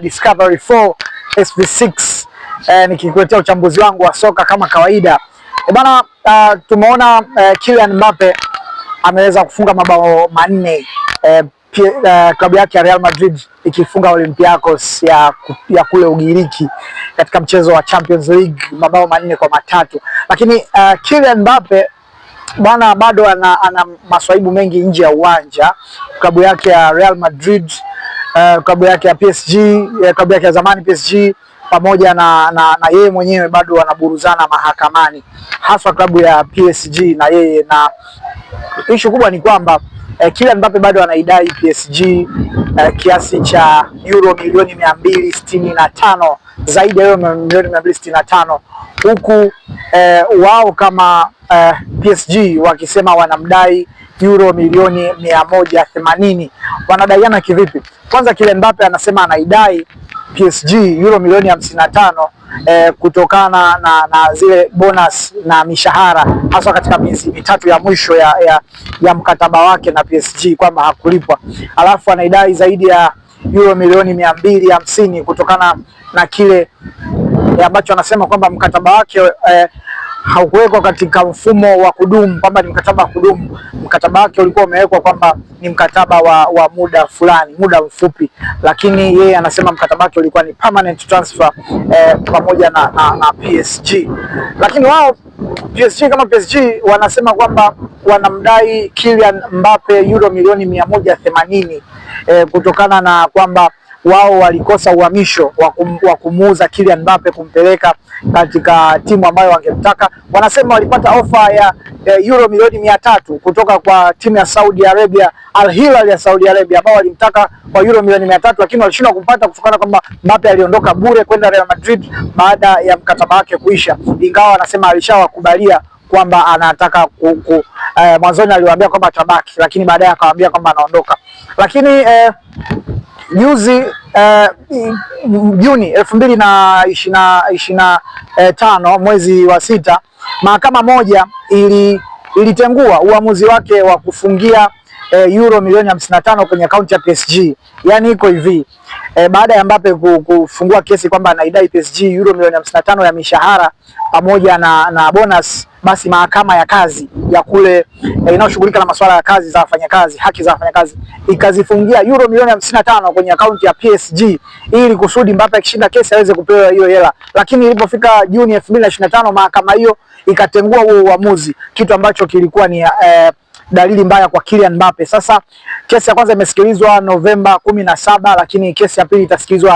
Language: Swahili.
Discovery 4 SV6 nikikuletea uchambuzi wangu wa soka kama kawaida. Bana, tumeona Kylian Mbappe ameweza kufunga mabao manne, klabu yake ya Real Madrid ikifunga Olympiacos ya kule Ugiriki katika mchezo wa Champions League mabao 4-3. Lakini Kylian Mbappe bwana bado ana maswaibu mengi nje ya uwanja. Klabu yake ya Real Madrid, klabu yake ya PSG, klabu yake ya zamani PSG pamoja na yeye mwenyewe bado wanaburuzana mahakamani, hasa klabu ya PSG na yeye, na issue kubwa ni kwamba Kylian Mbappe bado anaidai PSG kiasi cha euro milioni 265, zaidi ya euro milioni 265, huku wao kama PSG wakisema wanamdai euro milioni 180. Wanadaiana kivipi? Kwanza Kylian Mbappe anasema anaidai PSG euro milioni 55 kutokana na zile bonus na mishahara, hasa katika miezi mitatu ya mwisho ya mkataba wake na PSG kwamba hakulipwa. Alafu anaidai zaidi ya euro milioni 250 kutokana na kile ambacho anasema kwamba mkataba wake haukuwekwa katika mfumo wa kudumu, kwamba ni mkataba wa kudumu. Mkataba wake ulikuwa umewekwa kwamba ni mkataba wa muda fulani, muda mfupi, lakini yeye anasema mkataba wake ulikuwa ni permanent transfer pamoja na PSG. Lakini wao PSG kama PSG wanasema kwamba wanamdai Kylian Mbappe euro milioni 180 kutokana na kwamba wao walikosa uhamisho wa kumuuza Kylian Mbappe kumpeleka katika timu ambayo wangemtaka. Wanasema walipata ofa ya euro milioni 300 kutoka kwa timu ya Saudi Arabia, Al Hilal ya Saudi Arabia, ambao walimtaka kwa euro milioni 300, lakini walishindwa kumpata kutokana kwamba Mbappe aliondoka bure kwenda Real Madrid baada ya mkataba wake kuisha, ingawa wanasema alishawakubalia kwamba anataka mwanzoni aliwaambia kwamba atabaki, lakini baadaye akawaambia kwamba anaondoka. Lakini juzi Juni 2025 mwezi wa 6, mahakama moja ilitengua uamuzi wake wa kufungia euro milioni 55 kwenye akaunti ya PSG. Yani iko hivi, baada ya Mbappe kufungua kesi kwamba anaidai PSG euro milioni 55 ya mishahara pamoja na bonus, basi mahakama ya kazi ya kule inayoshughulika na masuala ya kazi za wafanyakazi, haki za wafanyakazi, ikazifungia euro milioni 55 kwenye akaunti ya PSG ili kusudi Mbappe akishinda kesi aweze kupewa hiyo hela. Lakini ilipofika Juni 2025 mahakama hiyo ikatengua huo uamuzi, kitu ambacho kilikuwa ni dalili mbaya kwa Kylian Mbappe. Sasa kesi ya kwanza imesikilizwa Novemba 17, lakini kesi ya pili itasikilizwa